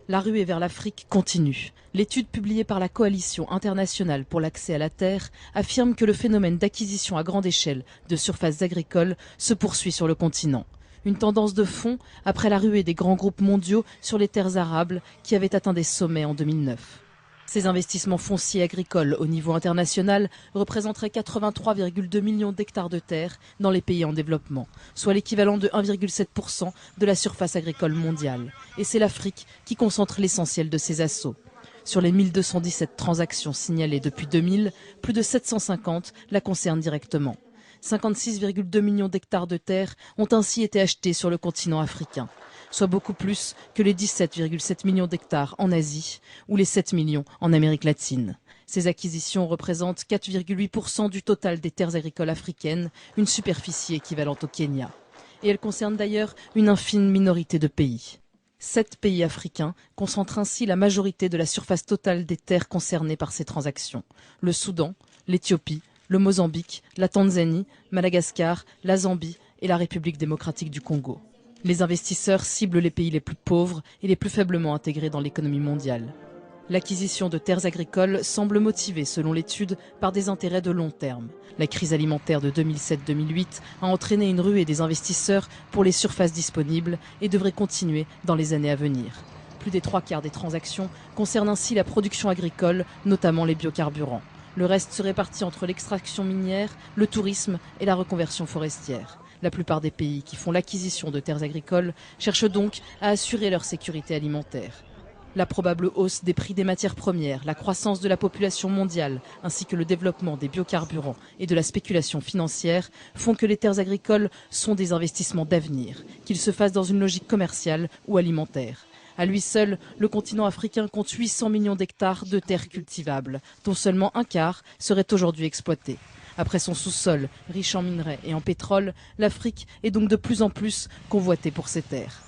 La ruée vers l'Afrique continue. L'étude publiée par la Coalition internationale pour l'accès à la terre affirme que le phénomène d'acquisition à grande échelle de surfaces agricoles se poursuit sur le continent. Une tendance de fond après la ruée des grands groupes mondiaux sur les terres arables qui avaient atteint des sommets en 2009. Ces investissements fonciers agricoles au niveau international représenteraient 83,2 millions d'hectares de terre dans les pays en développement, soit l'équivalent de 1,7% de la surface agricole mondiale. Et c'est l'Afrique qui concentre l'essentiel de ces assauts. Sur les 1217 transactions signalées depuis 2000, plus de 750 la concernent directement. 56,2 millions d'hectares de terre ont ainsi été achetés sur le continent africain, soit beaucoup plus que les 17,7 millions d'hectares en Asie ou les 7 millions en Amérique latine. Ces acquisitions représentent 4,8% du total des terres agricoles africaines, une superficie équivalente au Kenya. Et elles concernent d'ailleurs une infime minorité de pays. 7 pays africains concentrent ainsi la majorité de la surface totale des terres concernées par ces transactions. Le Soudan, l'Éthiopie, le Mozambique, la Tanzanie, Madagascar, la Zambie et la République démocratique du Congo. Les investisseurs ciblent les pays les plus pauvres et les plus faiblement intégrés dans l'économie mondiale. L'acquisition de terres agricoles semble motivée, selon l'étude, par des intérêts de long terme. La crise alimentaire de 2007-2008 a entraîné une ruée des investisseurs pour les surfaces disponibles et devrait continuer dans les années à venir. Plus des 3/4 des transactions concernent ainsi la production agricole, notamment les biocarburants. Le reste se répartit entre l'extraction minière, le tourisme et la reconversion forestière. La plupart des pays qui font l'acquisition de terres agricoles cherchent donc à assurer leur sécurité alimentaire. La probable hausse des prix des matières premières, la croissance de la population mondiale, ainsi que le développement des biocarburants et de la spéculation financière font que les terres agricoles sont des investissements d'avenir, qu'ils se fassent dans une logique commerciale ou alimentaire. À lui seul, le continent africain compte 800 millions d'hectares de terres cultivables, dont seulement un quart serait aujourd'hui exploité. Après son sous-sol, riche en minerais et en pétrole, l'Afrique est donc de plus en plus convoitée pour ses terres.